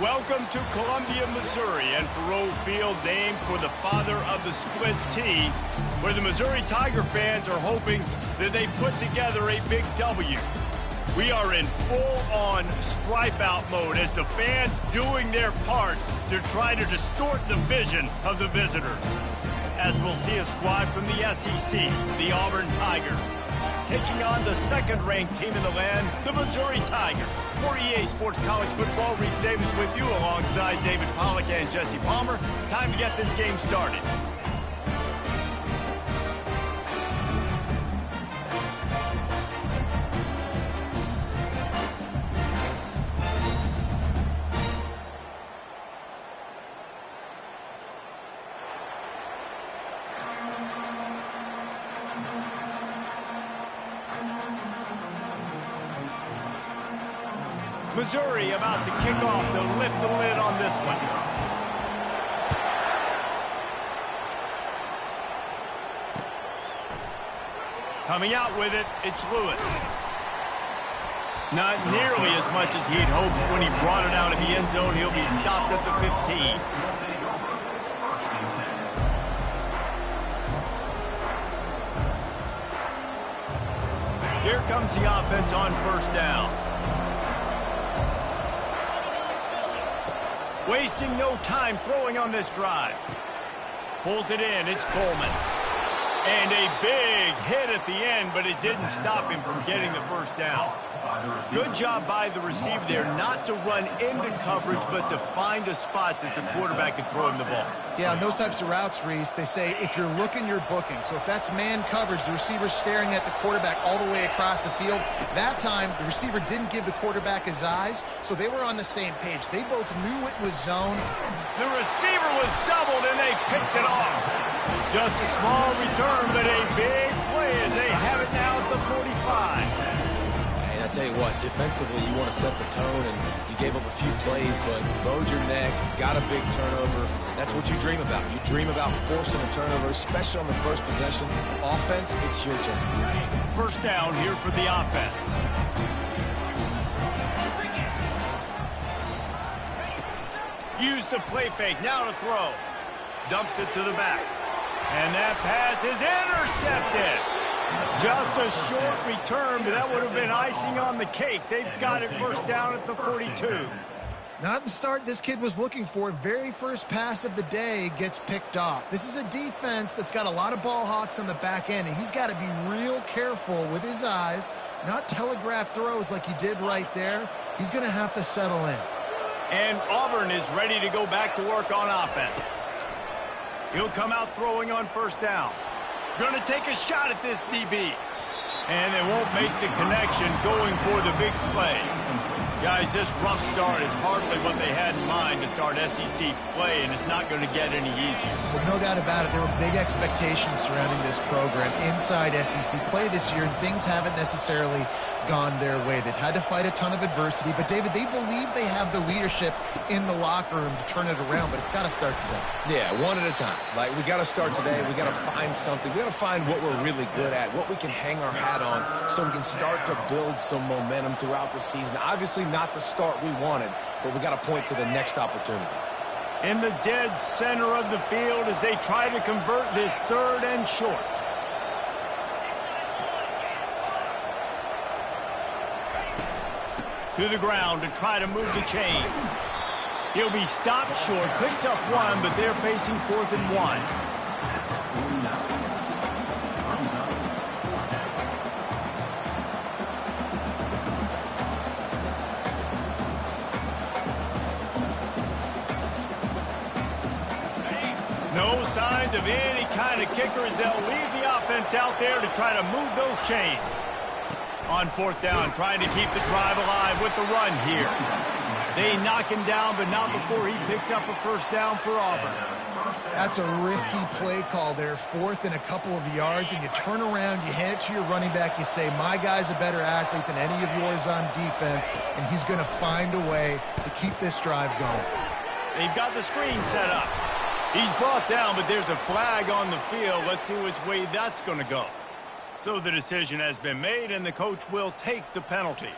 Welcome to Columbia, Missouri, and Faroe Field, named for the father of the split T, where the Missouri Tiger fans are hoping that they put together a big W. We are in full-on stripe-out mode as the fans doing their part to try to distort the vision of the visitors. As we'll see a squad from the SEC, the Auburn Tigers, taking on the second-ranked team in the land, the Missouri Tigers. For EA Sports College Football, Reese Davis with you alongside David Pollack and Jesse Palmer. Time to get this game started. Missouri about to kick off to lift the lid on this one. Coming out with it, it's Lewis. Not nearly as much as he'd hoped when he brought it out of the end zone. He'll be stopped at the 15. Here comes the offense on first down. Wasting no time throwing on this drive. Pulls it in, it's Coleman. And a big hit at the end, but it didn't stop him from getting the first down. Good job by the receiver there not to run into coverage, but to find a spot that the quarterback could throw him the ball. Yeah, on those types of routes, Reese, they say if you're looking, you're booking. So if that's man coverage, the receiver's staring at the quarterback all the way across the field. That time, the receiver didn't give the quarterback his eyes, so they were on the same page. They both knew it was zone. The receiver was doubled, and they picked it off. Just a small return, but a big play as they have it now at the 45. I tell you what, defensively, you want to set the tone, and you gave up a few plays, but bowed your neck, got a big turnover. That's what you dream about. You dream about forcing a turnover, especially on the first possession. Offense, it's your turn. First down here for the offense. Use the play fake, now to throw. Dumps it to the back. And that pass is intercepted. Just a short return, but that would have been icing on the cake. They've got it first down at the 42. Not the start this kid was looking for. Very first pass of the day gets picked off. This is a defense that's got a lot of ball hawks on the back end, and he's got to be real careful with his eyes, not telegraph throws like he did right there. He's going to have to settle in. And Auburn is ready to go back to work on offense. He'll come out throwing on first down. Going to take a shot at this DB. And they won't make the connection going for the big play. Guys, this rough start is hardly what they had in mind to start SEC play, and it's not going to get any easier. Well, no doubt about it. There were big expectations surrounding this program inside SEC play this year, and things haven't necessarily gone their way. They've had to fight a ton of adversity, but, David, they believe they have the leadership in the locker room to turn it around, but it's got to start today. Yeah, one at a time. Like, we got to start today. We got to find something. We got to find what we're really good at, what we can hang our hat on so we can start to build some momentum throughout the season. Obviously, not the start we wanted, but we got to point to the next opportunity. In the dead center of the field as they try to convert this third and short. To the ground to try to move the chains. He'll be stopped short, picks up one, but they're facing 4th and 1. No signs of any kind of kickers. They'll leave the offense out there to try to move those chains. On 4th down, trying to keep the drive alive with the run here. They knock him down, but not before he picks up a first down for Auburn. That's a risky play call there, 4th and a couple of yards, and you turn around, you hand it to your running back, you say, my guy's a better athlete than any of yours on defense, and he's going to find a way to keep this drive going. They've got the screen set up. He's brought down, but there's a flag on the field. Let's see which way that's going to go. So the decision has been made, and the coach will take the penalty.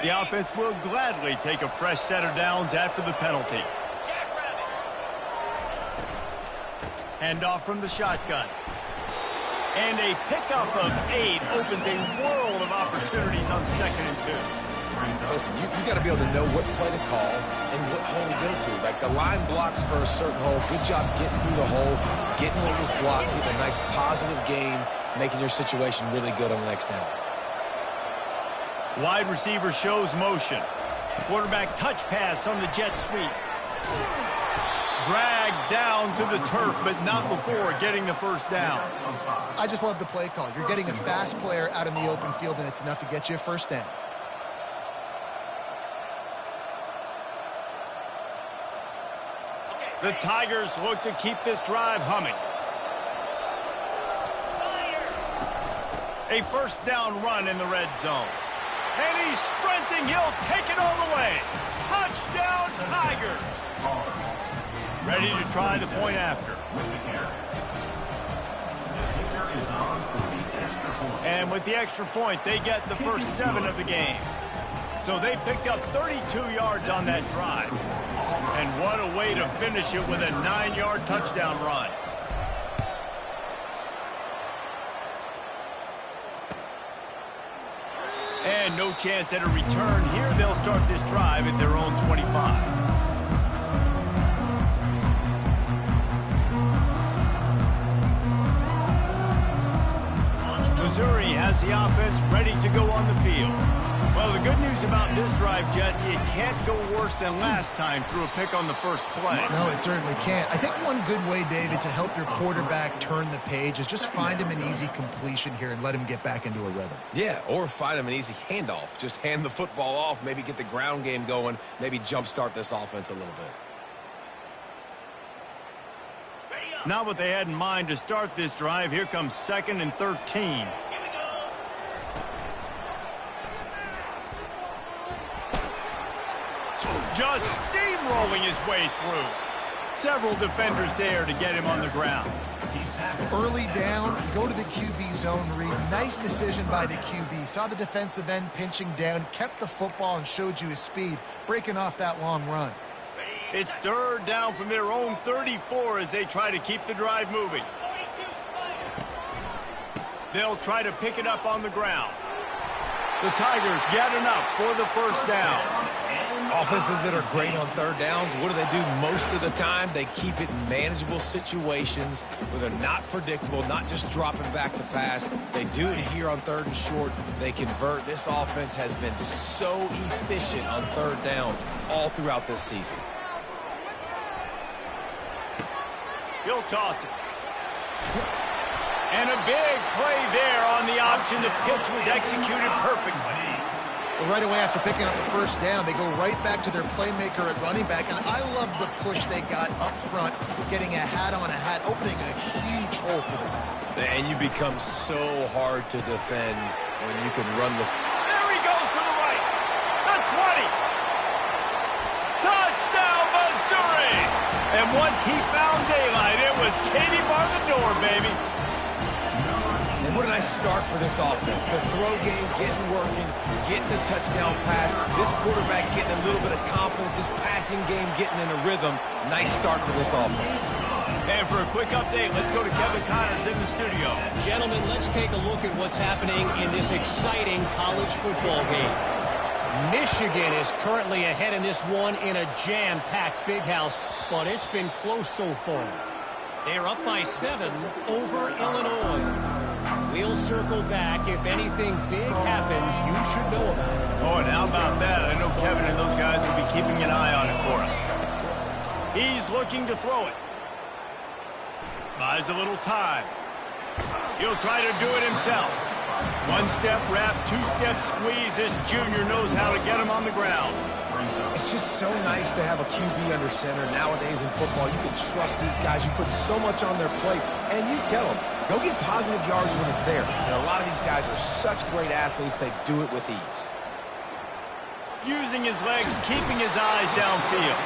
The offense will gladly take a fresh set of downs after the penalty. Handoff from the shotgun. And a pickup of 8 opens a world of opportunities on 2nd and 2. Listen, you got to be able to know what play to call and what hole to go through. Like the line blocks for a certain hole. Good job getting through the hole, getting what was blocked, getting a nice positive gain, making your situation really good on the next down. Wide receiver shows motion. Quarterback touch pass on the jet sweep. Dragged down to the turf, but not before getting the first down. I just love the play call. You're getting a fast player out in the open field, and it's enough to get you a first down. The Tigers look to keep this drive humming. A first down run in the red zone. And he's sprinting. He'll take it all the way. Touchdown, Tigers. Ready to try the point after. And with the extra point, they get the first 7 of the game. So they picked up 32 yards on that drive. And what a way to finish it with a 9-yard touchdown run. And no chance at a return here. They'll start this drive at their own 25. Missouri has the offense ready to go on the field. Well, the good news about this drive, Jesse, it can't go worse than last time through a pick on the first play. No, it certainly can't. I think one good way, David, to help your quarterback turn the page is just find him an easy completion here and let him get back into a rhythm. Yeah, or find him an easy handoff. Just hand the football off, maybe get the ground game going, maybe jumpstart this offense a little bit. Not what they had in mind to start this drive. Here comes 2nd and 13. Just steamrolling his way through. Several defenders there to get him on the ground. Early down, go to the QB zone read. Nice decision by the QB. Saw the defensive end pinching down, kept the football and showed you his speed, breaking off that long run. It's 3rd down from their own 34 as they try to keep the drive moving. They'll try to pick it up on the ground. The Tigers get enough for the first down. Offenses that are great on 3rd downs, what do? Most of the time, they keep it in manageable situations where they're not predictable, not just dropping back to pass. They do it here on 3rd and short. They convert. This offense has been so efficient on 3rd downs all throughout this season. He'll toss it. And a big play there on the option. The pitch was executed perfectly. Well, right away after picking up the first down, they go right back to their playmaker at running back. And I love the push they got up front, getting a hat on a hat, opening a huge hole for the back. And you become so hard to defend when you can run the... There he goes to the right. The 20. Touchdown, Missouri. And once he found daylight, it was Katie bar the door, baby. And what a nice start for this offense. The throw game getting working, getting the touchdown pass. This quarterback getting a little bit of confidence. This passing game getting in a rhythm. Nice start for this offense. And for a quick update, let's go to Kevin Connors in the studio. Gentlemen, let's take a look at what's happening in this exciting college football game. Michigan is currently ahead in this one in a jam-packed big house, but it's been close so far. They're up by 7 over Illinois. We'll circle back. If anything big happens, you should know about it. Oh, and how about that? I know Kevin and those guys will be keeping an eye on it for us. He's looking to throw it. Buys a little time. He'll try to do it himself. One-step wrap, two-step squeeze. This junior knows how to get him on the ground. It's just so nice to have a QB under center. Nowadays in football, you can trust these guys. You put so much on their plate, and you tell them, go get positive yards when it's there. And a lot of these guys are such great athletes, they do it with ease. Using his legs, keeping his eyes downfield.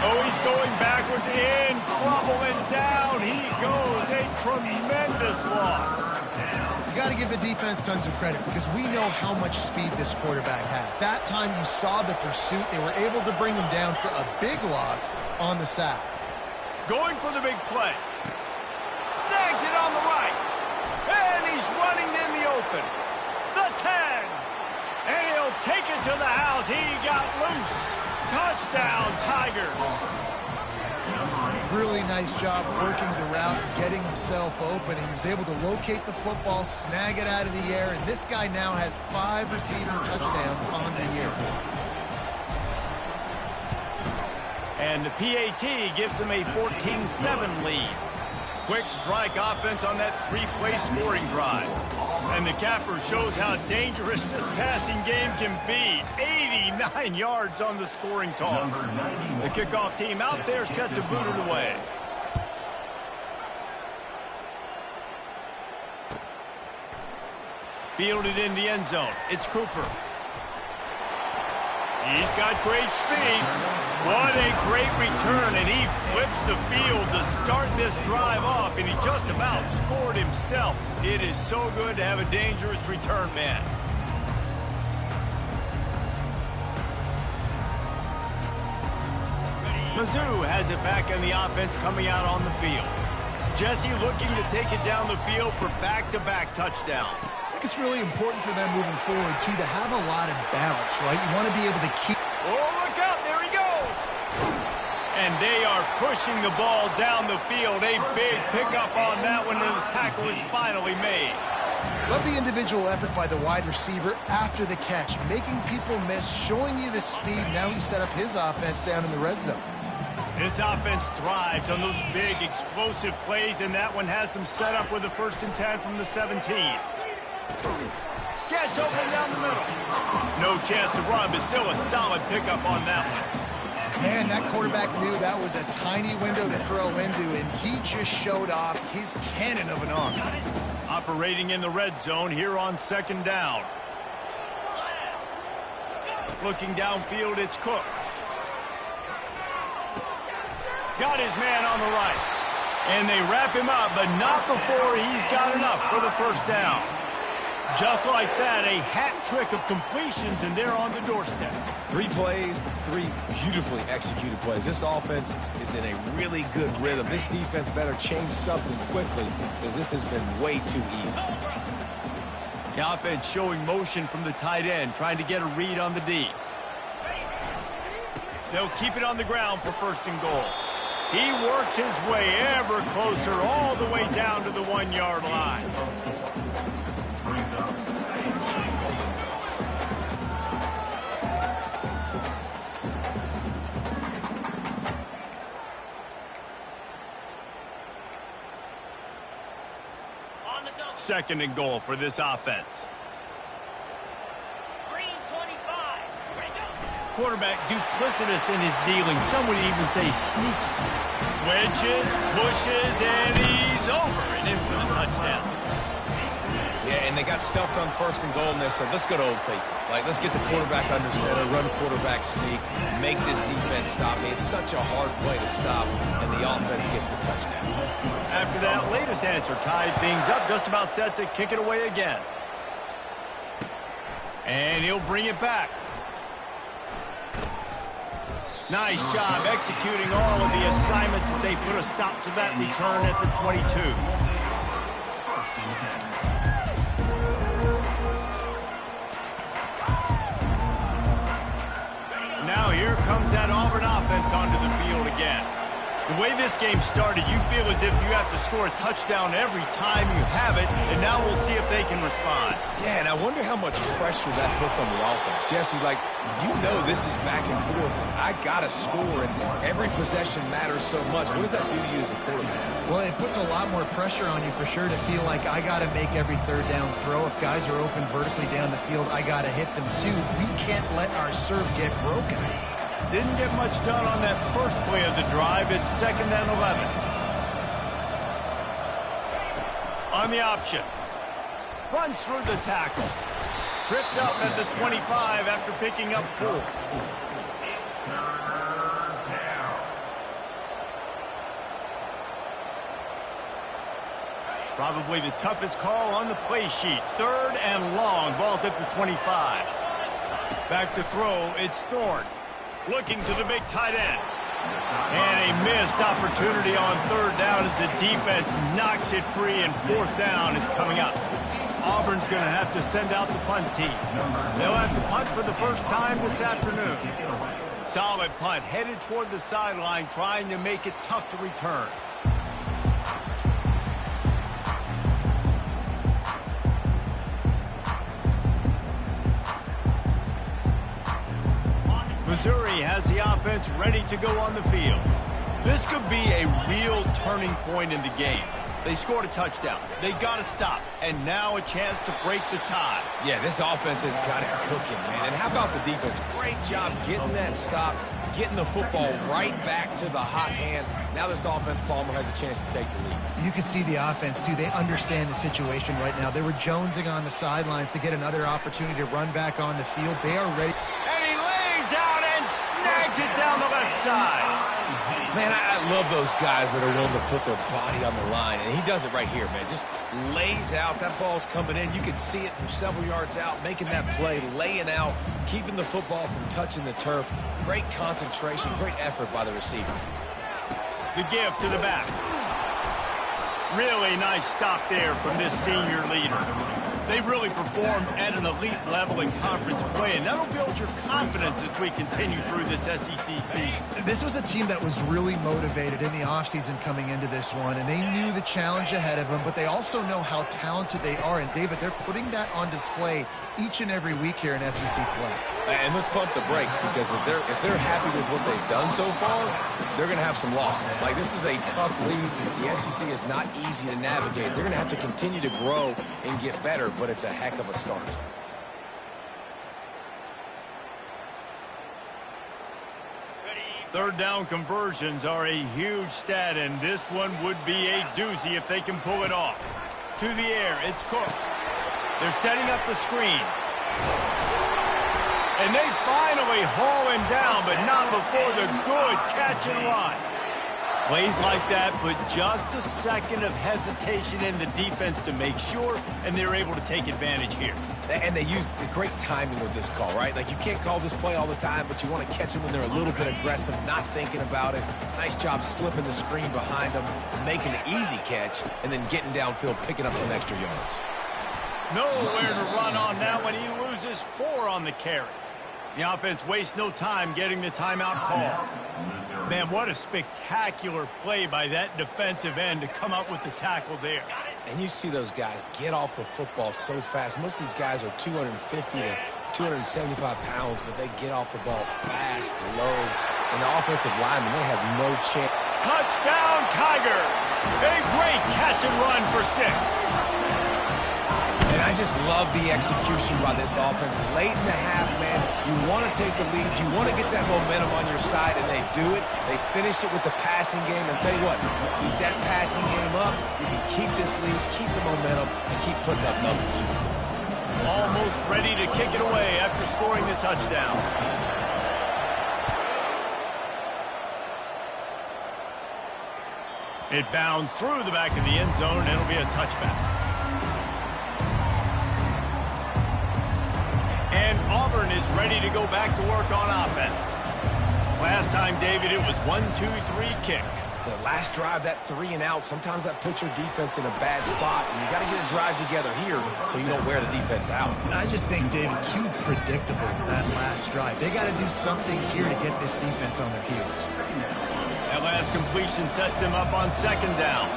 Oh, he's going backwards, in trouble, and down he goes. A tremendous loss. You got to give the defense tons of credit because we know how much speed this quarterback has. That time you saw the pursuit. They were able to bring him down for a big loss on the sack. Going for the big play. Snags it on the right. And he's running in the open. The 10. And he'll take it to the house. He got loose. Touchdown, Tigers. Really nice job working the route, getting himself open. He was able to locate the football, snag it out of the air, and this guy now has 5 receiving touchdowns on the year. And the PAT gives them a 14-7 lead. Quick strike offense on that 3-play scoring drive. And the capper shows how dangerous this passing game can be. 89 yards on the scoring toss. The kickoff team out there set to boot it away. Fielded in the end zone. It's Cooper. He's got great speed. What a great return, and he flips the field to start this drive off, and he just about scored himself. It is so good to have a dangerous return man. Mizzou has it back in the offense coming out on the field. Jesse looking to take it down the field for back-to-back touchdowns. I think it's really important for them moving forward, too, to have a lot of balance, right? You want to be able to keep... Oh, look out. There he goes. And they are pushing the ball down the field. A big pickup on that one, and the tackle is finally made. Love the individual effort by the wide receiver after the catch, making people miss, showing you the speed. Now he set up his offense down in the red zone. This offense thrives on those big, explosive plays, and that one has them set up with a 1st and 10 from the 17. Gets open down the middle. No chance to run, but still a solid pickup on that one. Man, that quarterback knew that was a tiny window to throw into, and he just showed off his cannon of an arm. Operating in the red zone here on 2nd down. Looking downfield, it's Cook. Got his man on the right. And they wrap him up, but not before he's got enough for the 1st down. Just like that, a hat trick of completions, and they're on the doorstep. 3 plays, 3 beautifully executed plays. This offense is in a really good rhythm. This defense better change something quickly because this has been way too easy. The offense showing motion from the tight end, trying to get a read on the D. They'll keep it on the ground for 1st and goal. He works his way ever closer all the way down to the 1-yard line. Second and goal for this offense. Quarterback duplicitous in his dealing. Some would even say sneaky. Wedges, pushes, and he's over and in for the touchdown. Yeah, and they got stuffed on 1st and goal, and they said, let's go to Old Faithful. Like, let's get the quarterback under center, run quarterback sneak, make this defense stop me. It's such a hard play to stop, and the offense gets the touchdown. After that latest answer, tied things up, just about set to kick it away again. And he'll bring it back. Nice job executing all of the assignments as they put a stop to that return at the 22. Now here comes that Auburn offense onto the field again. The way this game started, you feel as if you have to score a touchdown every time you have it, and now we'll see if they can respond. Yeah, and I wonder how much pressure that puts on the offense. Jesse, like, you know this is back and forth, and I got to score, and every possession matters so much. What does that do to you as a quarterback? Well, it puts a lot more pressure on you for sure to feel like I got to make every 3rd down throw. If guys are open vertically down the field, I got to hit them too. We can't let our serve get broken. Didn't get much done on that first play of the drive. It's 2nd and 11. On the option. Runs through the tackle. Tripped up at the 25 after picking up 4. Probably the toughest call on the play sheet. 3rd and long. Ball's at the 25. Back to throw. It's Thorne. Looking to the big tight end. And a missed opportunity on 3rd down as the defense knocks it free, and 4th down is coming up. Auburn's going to have to send out the punt team. They'll have to punt for the first time this afternoon. Solid punt, headed toward the sideline, trying to make it tough to return. Missouri has the offense ready to go on the field. This could be a real turning point in the game. They scored a touchdown. They got to stop. And now a chance to break the tie. Yeah, this offense has got it cooking, man. And how about the defense? Great job getting that stop, getting the football right back to the hot hand. Now this offense, Palmer, has a chance to take the lead. You can see the offense, too. They understand the situation right now. They were jonesing on the sidelines to get another opportunity to run back on the field. They are ready. And he lays out and snags it down the left side. Man, I love those guys that are willing to put their body on the line. And he does it right here, man. Just lays out. That ball's coming in. You can see it from several yards out, making that play, laying out, keeping the football from touching the turf. Great concentration, great effort by the receiver. The give to the back. Really nice stop there from this senior leader. They've really performed at an elite level in conference play, and that'll build your confidence as we continue through this SEC season. This was a team that was really motivated in the offseason coming into this one, and they knew the challenge ahead of them, but they also know how talented they are. And, David, they're putting that on display each and every week here in SEC play. And let's pump the brakes, because if they're happy with what they've done so far, they're going to have some losses. Like, this is a tough league. The SEC is not easy to navigate. They're going to have to continue to grow and get better, but it's a heck of a start. Third down conversions are a huge stat, and this one would be a doozy if they can pull it off. To the air, it's Cook. They're setting up the screen. And they finally haul him down, but not before the good catch and run. Plays like that put just a second of hesitation in the defense to make sure, and they're able to take advantage here. And they use the great timing with this call, right? Like, you can't call this play all the time, but you want to catch them when they're a little bit aggressive, not thinking about it. Nice job slipping the screen behind them, making an easy catch, and then getting downfield, picking up some extra yards. Nowhere to run on that one. He loses 4 on the carry. The offense wastes no time getting the timeout call. Man, what a spectacular play by that defensive end to come up with the tackle there. And you see those guys get off the football so fast. Most of these guys are 250 to 275 pounds, but they get off the ball fast, low. And the offensive linemen, they have no chance. Touchdown, Tigers! A great catch and run for 6. And I just love the execution by this offense. Late in the half, man, you want to take the lead. You want to get that momentum on your side, and they do it. They finish it with the passing game. And tell you what, keep that passing game up. You can keep this lead, keep the momentum, and keep putting up numbers. Almost ready to kick it away after scoring the touchdown. It bounds through the back of the end zone, and it'll be a touchback. And Auburn is ready to go back to work on offense. Last time, David, it was 1-2-3 kick. The last drive, that 3 and out, sometimes that puts your defense in a bad spot, and you got to get a drive together here so you don't wear the defense out. I just think, David, too predictable, that last drive. They got to do something here to get this defense on their heels. That last completion sets him up on 2nd down.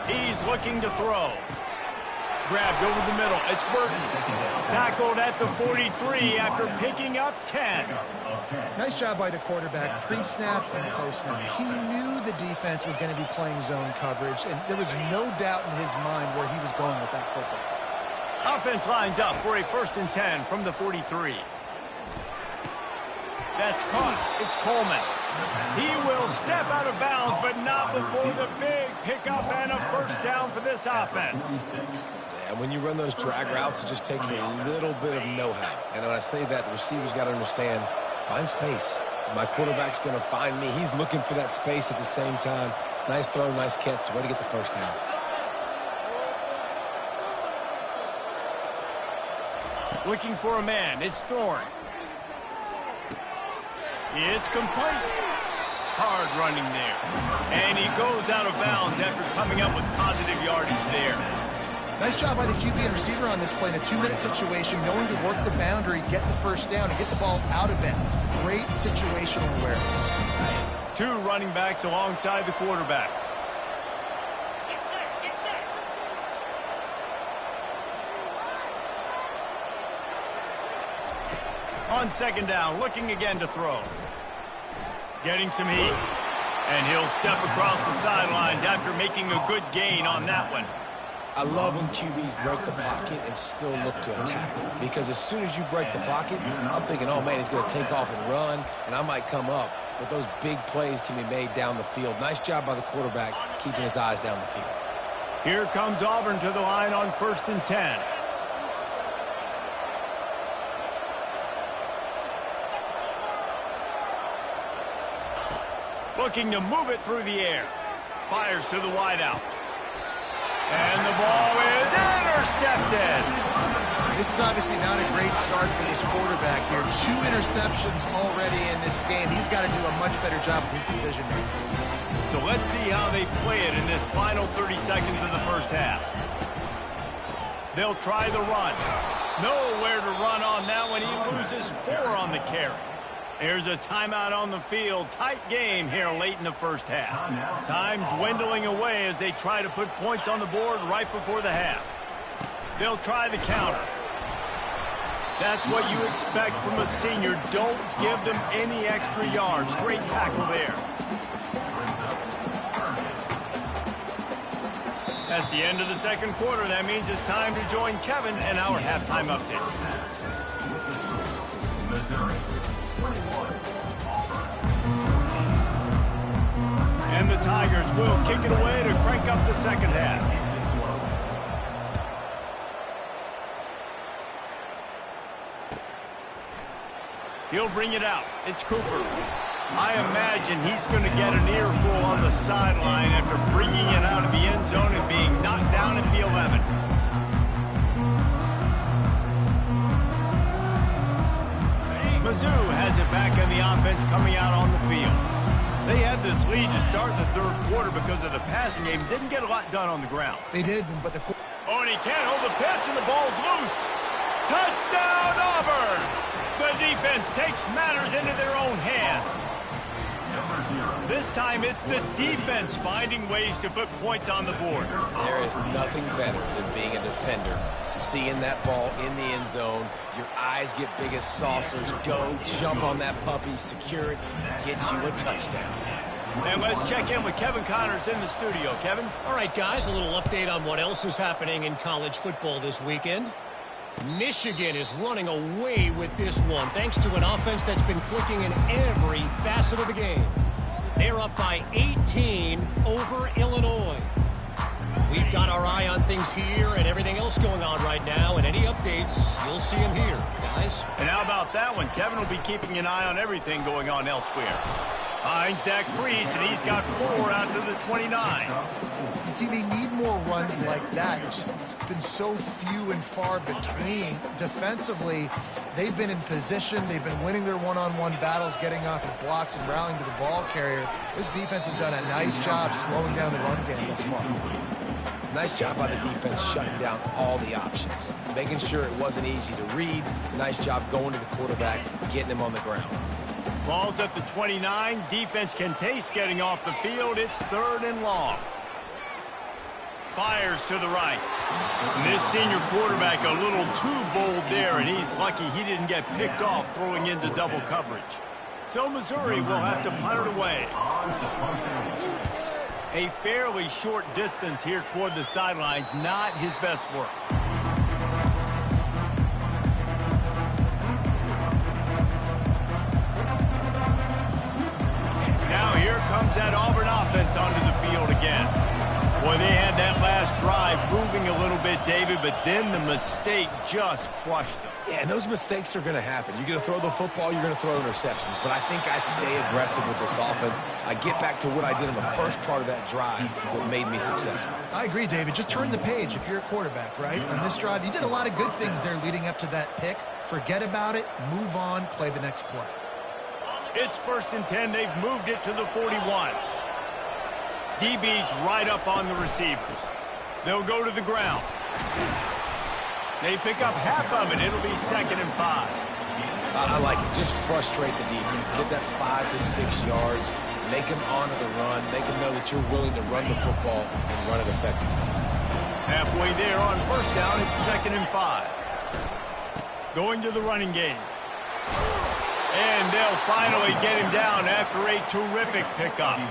He's looking to throw. Grabbed over the middle. It's Burton. Tackled at the 43 after picking up 10. Nice job by the quarterback, pre-snap and post-snap. He knew the defense was going to be playing zone coverage, and there was no doubt in his mind where he was going with that football. Offense lines up for a 1st and 10 from the 43. That's caught. It's Coleman. He will step out of bounds, but not before the big pickup and a 1st down for this offense. And when you run those drag routes, it just takes a little bit of know-how. And when I say that, the receiver's got to understand, find space. My quarterback's going to find me. He's looking for that space at the same time. Nice throw, nice catch. Way to get the first down. Looking for a man. It's Thorne. It's complete. Hard running there. And he goes out of bounds after coming up with positive yardage there. Nice job by the QB and receiver on this play in a 2-minute situation, knowing to work the boundary, get the first down, and get the ball out of bounds. Great situational awareness. Two running backs alongside the quarterback. On second down, looking again to throw. Getting some heat. And he'll step across the sidelines after making a good gain on that one. I love when QBs break the pocket and still look to attack. Because as soon as you break the pocket, I'm thinking, oh, man, he's going to take off and run, and I might come up. But those big plays can be made down the field. Nice job by the quarterback keeping his eyes down the field. Here comes Auburn to the line on 1st and 10. Looking to move it through the air. Fires to the wideout. And the ball is intercepted. This is obviously not a great start for this quarterback here. 2 interceptions already in this game. He's got to do a much better job with his decision making. So let's see how they play it in this final 30 seconds of the first half. They'll try the run. Nowhere to run on that one. He loses 4 on the carry. There's a timeout on the field. Tight game here late in the first half. Time dwindling away as they try to put points on the board right before the half. They'll try the counter. That's what you expect from a senior. Don't give them any extra yards. Great tackle there. That's the end of the second quarter. That means it's time to join Kevin in our halftime update. And the Tigers will kick it away to crank up the second half. He'll bring it out. It's Cooper. I imagine he's going to get an earful on the sideline after bringing it out of the end zone and being knocked down at the 11. Mizzou has it back in the offense coming out on the field. They had this lead to start the third quarter because of the passing game. Didn't get a lot done on the ground. They did, but the... Oh, and he can't hold the pitch, and the ball's loose. Touchdown, Auburn! The defense takes matters into their own hands. This time, it's the defense finding ways to put points on the board. There is nothing better than being a defender. Seeing that ball in the end zone, your eyes get big as saucers. Go, jump on that puppy, secure it, get you a touchdown. And let's check in with Kevin Connors in the studio. Kevin? All right, guys, a little update on what else is happening in college football this weekend. Michigan is running away with this one, thanks to an offense that's been clicking in every facet of the game. They're up by 18 over Illinois. We've got our eye on things here and everything else going on right now, and any updates, you'll see them here, guys. And how about that one? Kevin will be keeping an eye on everything going on elsewhere. Finds that crease, and he's got 4 out to the 29. You see, they need more runs like that. It's been so few and far between. Defensively, they've been in position. They've been winning their one-on-one battles, getting off of blocks and rallying to the ball carrier. This defense has done a nice job slowing down the run game thus far. Nice job by the defense shutting down all the options, making sure it wasn't easy to read. Nice job going to the quarterback, getting him on the ground. Ball's at the 29. Defense can taste getting off the field. It's 3rd and long. Fires to the right. And this senior quarterback a little too bold there, and he's lucky he didn't get picked off throwing into double coverage. So Missouri will have to punt it away. A fairly short distance here toward the sidelines, not his best work. Now here comes that Auburn offense onto the field again. Boy, they had that last drive moving a little bit, David, but then the mistake just crushed them. Yeah, and those mistakes are going to happen. You're going to throw the football, you're going to throw interceptions. But I think I stay aggressive with this offense. I get back to what I did in the first part of that drive that made me successful. I agree, David. Just turn the page if you're a quarterback, right? On this drive, you did a lot of good things there leading up to that pick. Forget about it, move on, play the next play. It's 1st and 10. They've moved it to the 41. DB's right up on the receivers. They'll go to the ground. They pick up half of it. It'll be 2nd and 5. I like it. Just frustrate the defense. Get that 5 to 6 yards. Make them honor the run. Make them know that you're willing to run the football and run it effectively. Halfway there on 1st down, it's 2nd and 5. Going to the running game. And they'll finally get him down after a terrific pickup.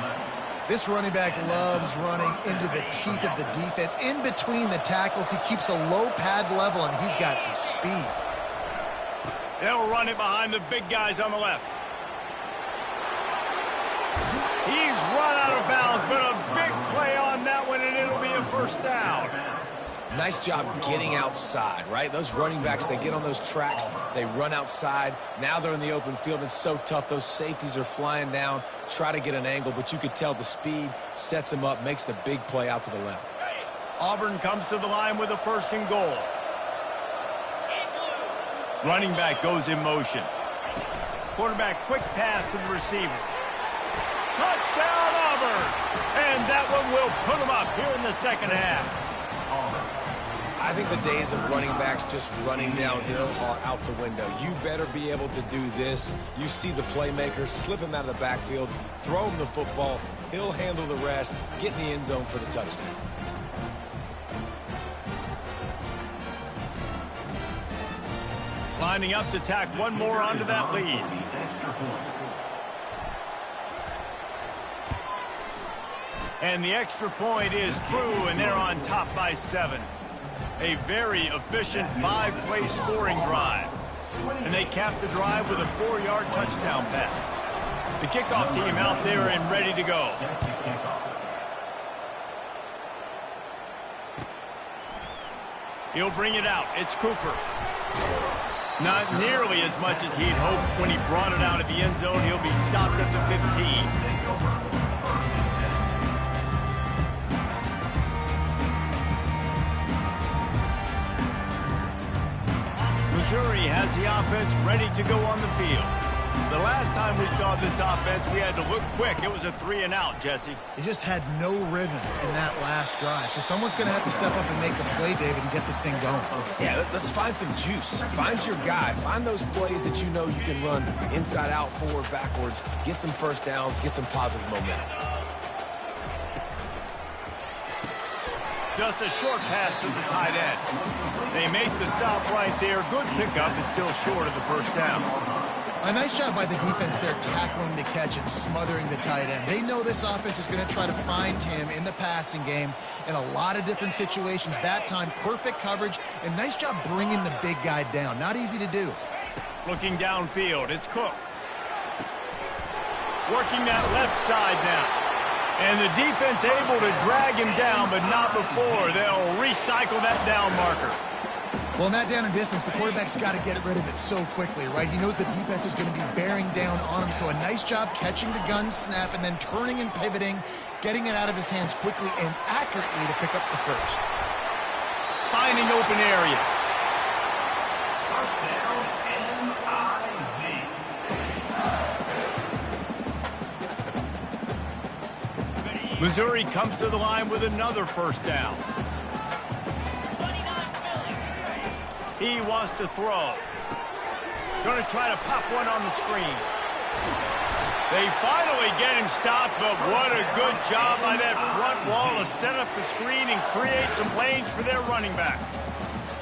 This running back loves running into the teeth of the defense. In between the tackles, he keeps a low pad level, and he's got some speed. They'll run it behind the big guys on the left. He's run out of bounds, but a big play on that one, and it'll be a 1st down. Nice job getting outside, right? Those running backs, they get on those tracks, they run outside. Now they're in the open field. It's so tough. Those safeties are flying down, try to get an angle, but you could tell the speed sets them up, makes the big play out to the left. Auburn comes to the line with a 1st and goal. Running back goes in motion. Quarterback quick pass to the receiver. Touchdown, Auburn! And that one will put them up here in the 2nd half. I think the days of running backs just running downhill are out the window. You better be able to do this. You see the playmaker, slip him out of the backfield, throw him the football, he'll handle the rest, get in the end zone for the touchdown. Lining up to tack one more onto that lead. And the extra point is true, and they're on top by 7. A very efficient 5-play scoring drive. And they cap the drive with a 4-yard touchdown pass. The kickoff team out there and ready to go. He'll bring it out. It's Cooper. Not nearly as much as he'd hoped when he brought it out of the end zone. He'll be stopped at the 15. Missouri has the offense ready to go on the field. The last time we saw this offense, we had to look quick. It was a 3-and-out, Jesse. He just had no rhythm in that last drive. So someone's going to have to step up and make a play, David, and get this thing going. Yeah, let's find some juice. Find your guy. Find those plays that you know you can run inside out, forward, backwards. Get some 1st downs. Get some positive momentum. Just a short pass to the tight end. They make the stop right there. Good pickup, but still short of the 1st down. A nice job by the defense there tackling the catch and smothering the tight end. They know this offense is going to try to find him in the passing game in a lot of different situations. That time, perfect coverage, and nice job bringing the big guy down. Not easy to do. Looking downfield, it's Cook. Working that left side now. And the defense able to drag him down, but not before. They'll recycle that down marker. Well, in that down and distance, the quarterback's got to get rid of it so quickly, right? He knows the defense is going to be bearing down on him, so a nice job catching the gun snap and then turning and pivoting, getting it out of his hands quickly and accurately to pick up the 1st. Finding open areas. First down, MIZ. Missouri comes to the line with another 1st down. He wants to throw. Going to try to pop one on the screen. They finally get him stopped, but what a good job by that front wall to set up the screen and create some lanes for their running back.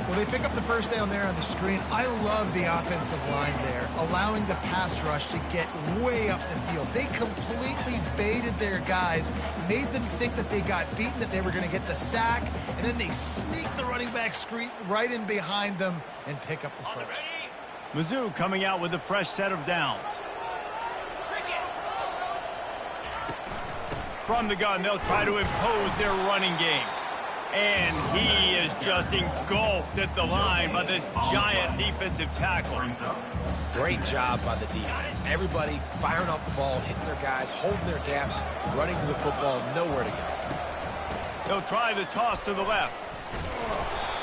Well, they pick up the 1st down there on the screen. I love the offensive line there, allowing the pass rush to get way up the field. They completely baited their guys, made them think that they got beaten, that they were going to get the sack, and then they sneak the running back screen right in behind them and pick up the 1st. Mizzou coming out with a fresh set of downs. From the gun, they'll try to impose their running game. And he is just engulfed at the line by this giant defensive tackle. Great job by the defense. Everybody firing off the ball, hitting their guys, holding their gaps, running to the football, nowhere to go. They'll try the toss to the left.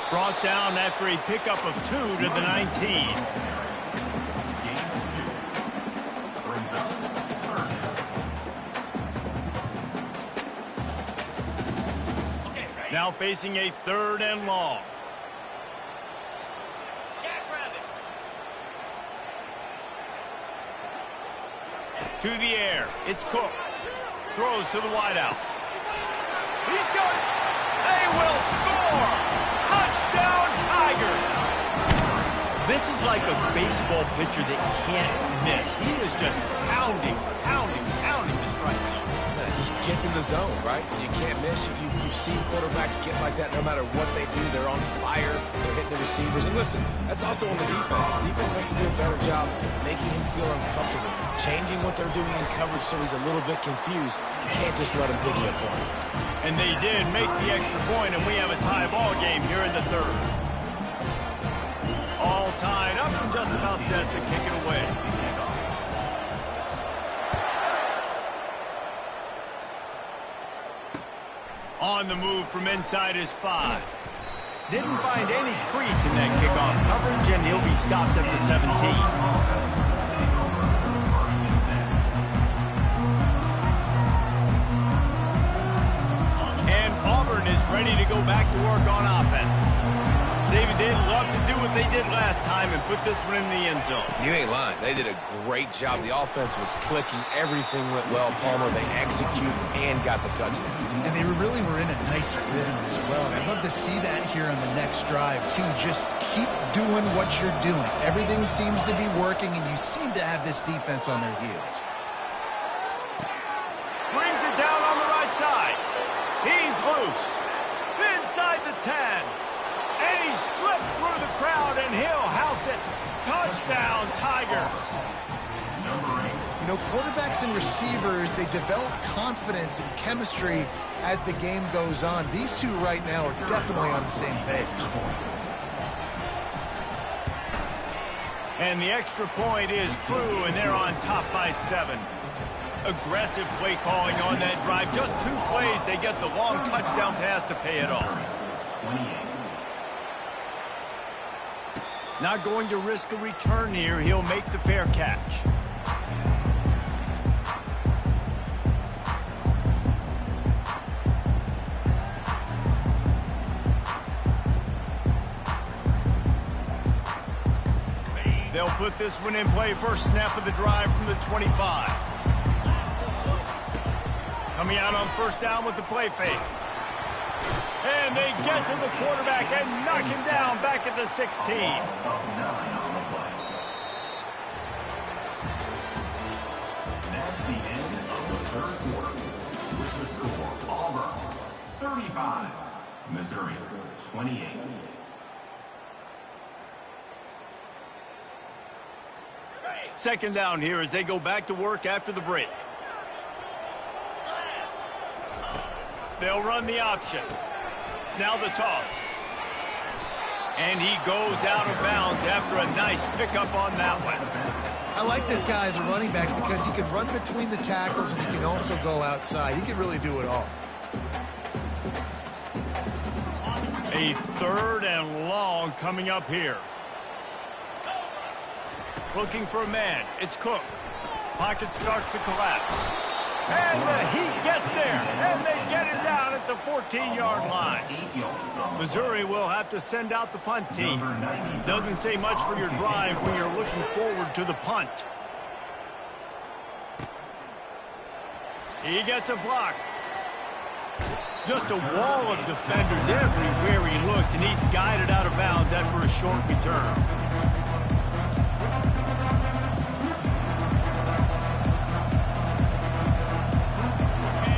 Brought down after a pickup of 2 to the 19. Now facing a 3rd and long. To the air. It's Cook. Throws to the wideout. He's going. They will score. Touchdown, Tigers. This is like a baseball pitcher that can't miss. He is just pounding the strike zone. It just gets in the zone, right? You can't miss. You've seen quarterbacks get like that no matter what they do. They're on fire. They're hitting the receivers. And listen, that's also on the defense. The defense has to do a better job making him feel uncomfortable, changing what they're doing in coverage so he's a little bit confused. You can't just let him pick you apart. And they did make the extra point, and we have a tie ball game here in the 3rd. All tied up and just about set to kick it away. On the move from inside his 5. Didn't find any crease in that kickoff coverage, and he'll be stopped at the 17. Is ready to go back to work on offense. David, they'd love to do what they did last time and put this one in the end zone. You ain't lying. They did a great job. The offense was clicking. Everything went well, Palmer. They executed and got the touchdown. And they really were in a nice rhythm as well. I'd love to see that here on the next drive, too. Just keep doing what you're doing. Everything seems to be working, and you seem to have this defense on their heels. Brings it down on the right side. He's loose. Inside the 10. And he slipped through the crowd, and he'll house it. Touchdown, Tigers. You know, quarterbacks and receivers, they develop confidence and chemistry as the game goes on. These two right now are definitely on the same page. And the extra point is true, and they're on top by 7. Aggressive play calling on that drive. Just 2 plays, they get the long touchdown pass to pay it off. Not going to risk a return here. He'll make the fair catch. They'll put this one in play. First snap of the drive from the 25. Coming out on first down with the play fake. And they get to the quarterback and knock him down back at the 16. That's the end of the 3rd quarter. With the score, Auburn 35, Missouri 28. Second down here as they go back to work after the break. They'll run the option. Now the toss. And he goes out of bounds after a nice pickup on that one. I like this guy as a running back because he can run between the tackles and he can also go outside. He can really do it all. A 3rd and long coming up here. Looking for a man. It's Cook. Pocket starts to collapse. And the Heat gets there. And they get it down at the 14-yard line. Missouri will have to send out the punt team. Doesn't say much for your drive when you're looking forward to the punt. He gets a block. Just a wall of defenders everywhere he looks, and he's guided out of bounds after a short return.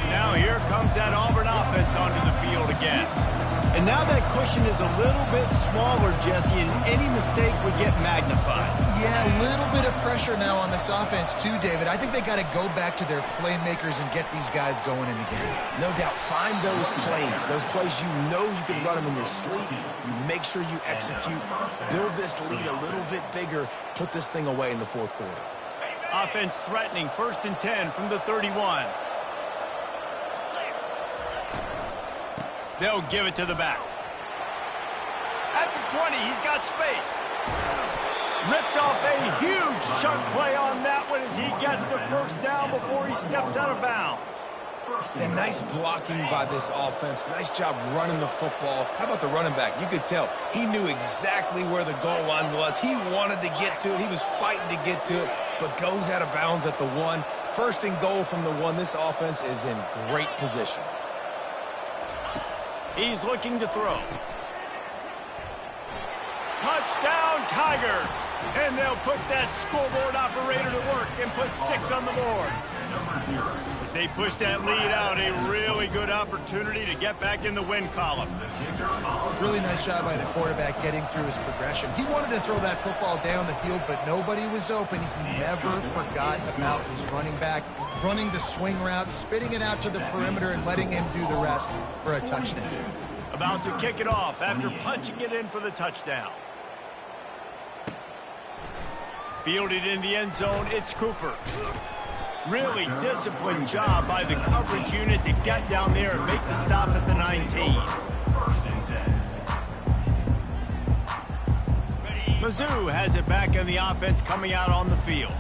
Now here comes that Auburn offense onto the field again. And now that cushion is a little bit smaller, Jesse, and any mistake would get magnified. Yeah, a little bit of pressure now on this offense too, David. I think they got to go back to their playmakers and get these guys going in the game. No doubt. Find those plays you know you can run them in your sleep. You make sure you execute. Build this lead a little bit bigger. Put this thing away in the fourth quarter. Offense threatening, 1st and 10 from the 31. They'll give it to the back. At the 20, he's got space. Ripped off a huge chunk play on that one as he gets the first down before he steps out of bounds. And nice blocking by this offense. Nice job running the football. How about the running back? You could tell he knew exactly where the goal line was. He wanted to get to it. He was fighting to get to it, but goes out of bounds at the 1. 1st and goal from the 1. This offense is in great position. He's looking to throw. Touchdown, Tigers! And they'll put that scoreboard operator to work and put 6 on the board. As they push that lead out, a really good opportunity to get back in the win column. Really nice job by the quarterback getting through his progression. He wanted to throw that football down the field, but nobody was open. He never forgot about his running back, running the swing route, spitting it out to the perimeter, and letting him do the rest for a touchdown. About to kick it off after punching it in for the touchdown. Fielded in the end zone, it's Cooper. Really disciplined job by the coverage unit to get down there and make the stop at the 19. Mizzou has it back in the offense coming out on the field.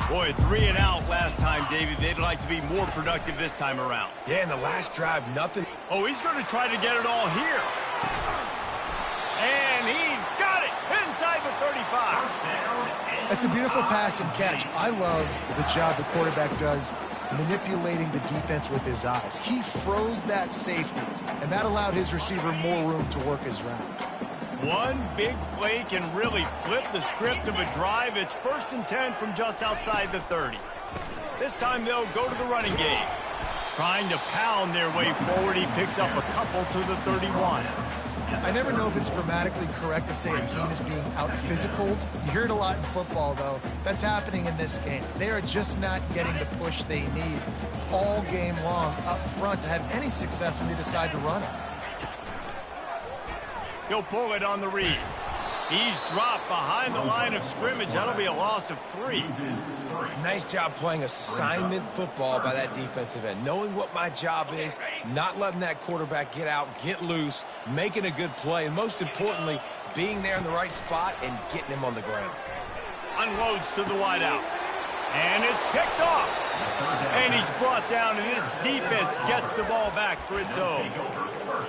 Boy, 3 and out last time, David. They'd like to be more productive this time around. Yeah, in the last drive, nothing. Oh, he's going to try to get it all here. And he's got it inside the 35. That's a beautiful pass and catch. I love the job the quarterback does manipulating the defense with his eyes. He froze that safety, and that allowed his receiver more room to work his route. One big play can really flip the script of a drive. It's 1st and 10 from just outside the 30. This time they'll go to the running game. Trying to pound their way forward, he picks up a couple to the 31. I never know if it's grammatically correct to say a team is being out-physicaled. You hear it a lot in football, though. That's happening in this game. They are just not getting the push they need all game long up front to have any success when they decide to run it. He'll pull it on the read. He's dropped behind the line of scrimmage. That'll be a loss of 3. Nice job playing assignment football by that defensive end. Knowing what my job is, not letting that quarterback get out, get loose, making a good play, and most importantly, being there in the right spot and getting him on the ground. Unloads to the wideout. And it's picked off. And he's brought down, and his defense gets the ball back for its own.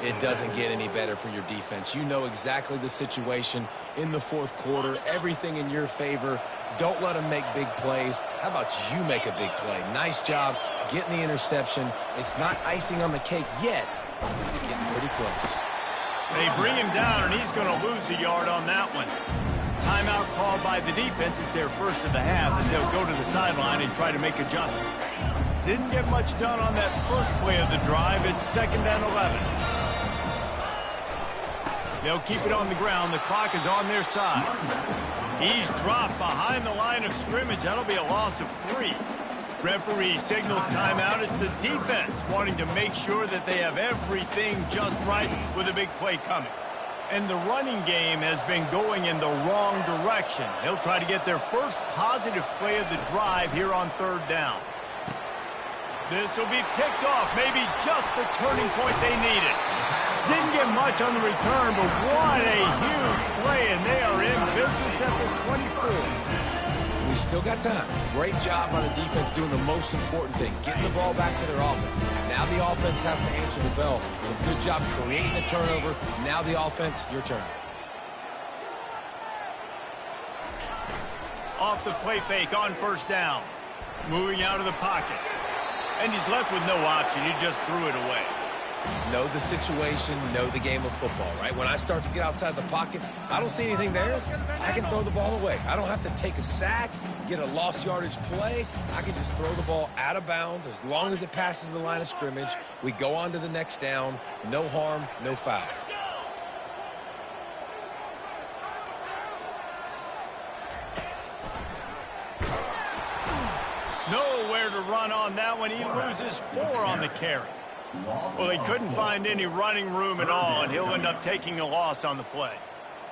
It doesn't get any better for your defense. You know exactly the situation in the fourth quarter. Everything in your favor. Don't let them make big plays. How about you make a big play? Nice job getting the interception. It's not icing on the cake yet, but it's getting pretty close. They bring him down, and he's going to lose a yard on that one. Timeout called by the defense is their first of the half, as they'll go to the sideline and try to make adjustments. Didn't get much done on that first play of the drive. It's 2nd and 11. They'll keep it on the ground. The clock is on their side. He's dropped behind the line of scrimmage. That'll be a loss of 3. Referee signals timeout. It's the defense wanting to make sure that they have everything just right with a big play coming. And the running game has been going in the wrong direction. They'll try to get their first positive play of the drive here on 3rd down. This will be picked off, maybe just the turning point they needed. Didn't get much on the return, but what a huge play, and they are in business at the 24. We still got time. Great job by the defense doing the most important thing, getting the ball back to their offense. Now the offense has to answer the bell. A good job creating the turnover. Now the offense, your turn. Off the play fake on 1st down. Moving out of the pocket. And he's left with no option. He just threw it away. Know the situation, know the game of football, right? When I start to get outside the pocket, I don't see anything there, I can throw the ball away. I don't have to take a sack, get a lost yardage play. I can just throw the ball out of bounds as long as it passes the line of scrimmage. We go on to the next down. No harm, no foul. nowhere to run on that one. He loses 4 on the carry. Well, he couldn't find any running room at all, and he'll end up taking a loss on the play.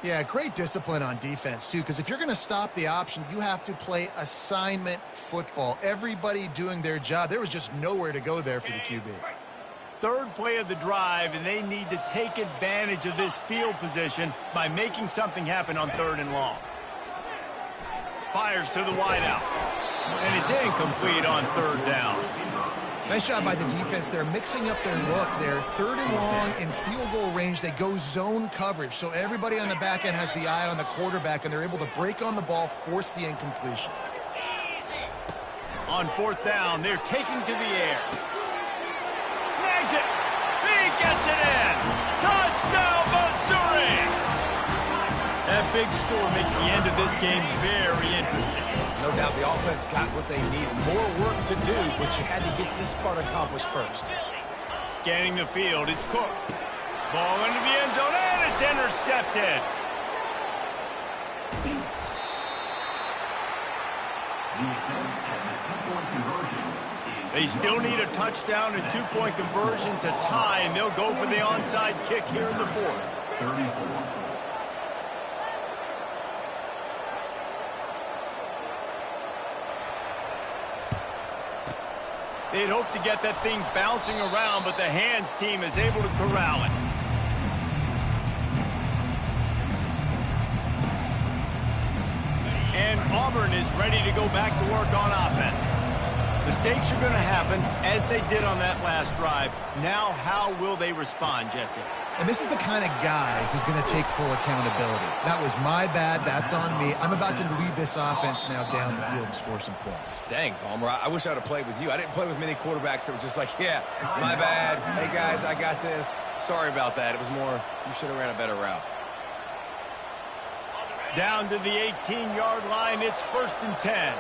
Yeah, great discipline on defense, too, because if you're going to stop the option, you have to play assignment football. Everybody doing their job. There was just nowhere to go there for the QB. Third play of the drive, and they need to take advantage of this field position by making something happen on 3rd and long. Fires to the wideout, and it's incomplete on 3rd down. Nice job by the defense. They're mixing up their look. They're 3rd and long in field goal range. They go zone coverage, so everybody on the back end has the eye on the quarterback, and they're able to break on the ball, force the incompletion. On 4th down, they're taking to the air. Snags it. He gets it in. Touchdown, Missouri! That big score makes the end of this game very interesting. No doubt the offense got what they need. More work to do, but you had to get this part accomplished first. Scanning the field, it's Cook. Ball into the end zone, and it's intercepted. They still need a touchdown and 2-point conversion to tie, and they'll go for the onside kick here in the 4th. 34. They'd hoped to get that thing bouncing around, but the hands team is able to corral it. And Auburn is ready to go back to work on offense. Mistakes are going to happen, as they did on that last drive. Now, how will they respond, Jesse? And this is the kind of guy who's going to take full accountability. That was my bad. That's on me. I'm about to lead this offense now down the field and score some points. Dang, Palmer, I wish I would have played with you. I didn't play with many quarterbacks that were just like, yeah, my bad. Hey, guys, I got this. Sorry about that. It was more, you should have ran a better route. Down to the 18-yard line. It's 1st and 10.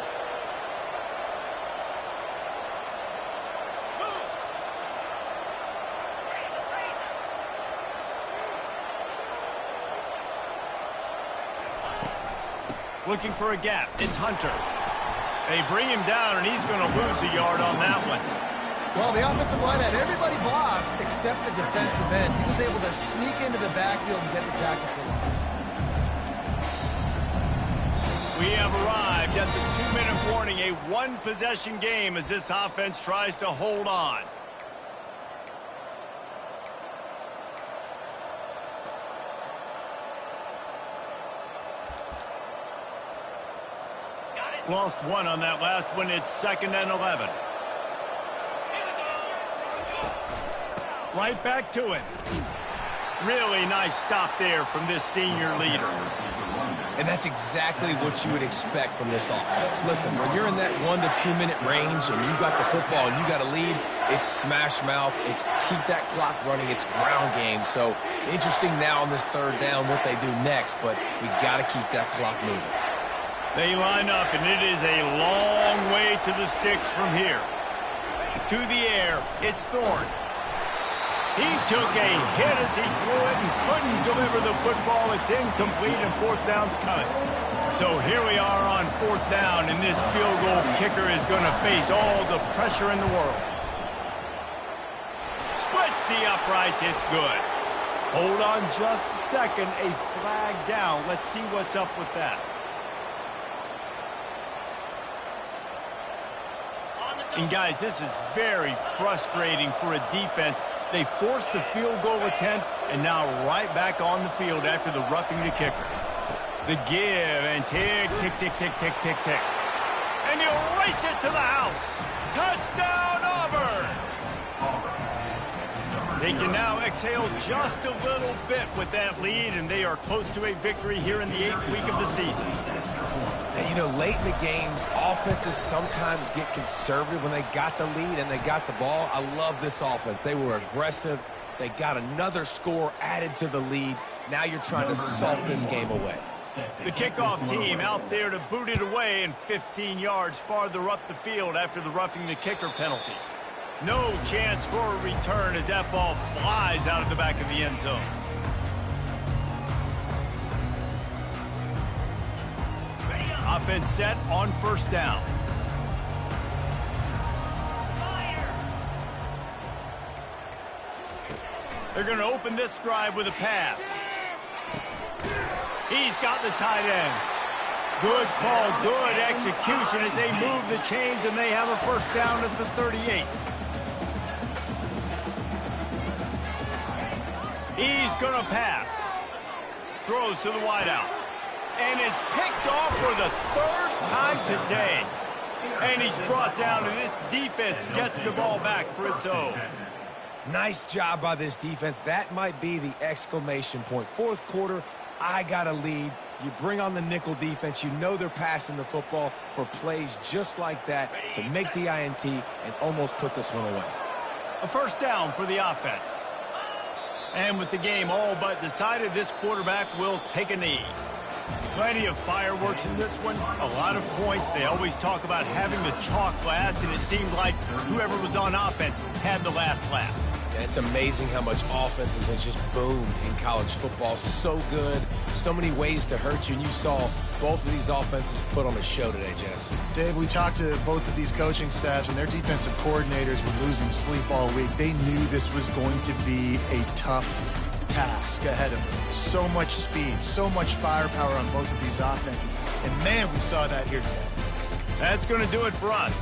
Looking for a gap. It's Hunter. They bring him down, and he's going to lose a yard on that one. Well, the offensive line had everybody blocked except the defensive end. He was able to sneak into the backfield and get the tackle for loss. We have arrived at the 2-minute warning, a 1-possession game as this offense tries to hold on. Lost 1 on that last one. It's 2nd and 11. Right back to it. Really nice stop there from this senior leader. And that's exactly what you would expect from this offense. Listen, when you're in that 1 to 2 minute range and you got the football and you got a lead, it's smash mouth, it's keep that clock running, it's ground game. So interesting now on this 3rd down what they do next, but we got to keep that clock moving. They line up, and it is a long way to the sticks from here. To the air, it's Thorne. He took a hit as he threw it and couldn't deliver the football. It's incomplete, and 4th down's coming. So here we are on 4th down, and this field goal kicker is going to face all the pressure in the world. Splits the uprights. It's good. Hold on just a second. A flag down. Let's see what's up with that. And, guys, this is very frustrating for a defense. They forced the field goal attempt and now right back on the field after the roughing the kicker. The give and tick, tick, tick, tick, tick, tick, tick. And he'll race it to the house. Touchdown, Auburn! They can now exhale just a little bit with that lead, and they are close to a victory here in the 8th week of the season. And, you know, late in the games, offenses sometimes get conservative when they got the lead and they got the ball. I love this offense. They were aggressive. They got another score added to the lead. Now you're trying to salt this game away. The kickoff team out there to boot it away and 15 yards farther up the field after the roughing the kicker penalty. No chance for a return as that ball flies out of the back of the end zone. Offense set on 1st down. They're going to open this drive with a pass. He's got the tight end. Good call, good execution as they move the chains, and they have a first down at the 38. He's going to pass. Throws to the wideout. And it's picked off for the third time today. And he's brought down, and this defense gets the ball back for its own. Nice job by this defense. That might be the exclamation point. Fourth quarter, I got a lead. You bring on the nickel defense. You know they're passing the football for plays just like that to make the INT and almost put this one away. A first down for the offense. And with the game all but decided, this quarterback will take a knee. Plenty of fireworks in this one. A lot of points. They always talk about having the chalk last, and it seemed like whoever was on offense had the last laugh. It's amazing how much offense has been just boom in college football. So good. So many ways to hurt you. And you saw both of these offenses put on a show today, Jess. Dave, we talked to both of these coaching staffs, and their defensive coordinators were losing sleep all week. They knew this was going to be a tough task ahead of them. So much speed, so much firepower on both of these offenses. And, man, we saw that here today. That's going to do it for us.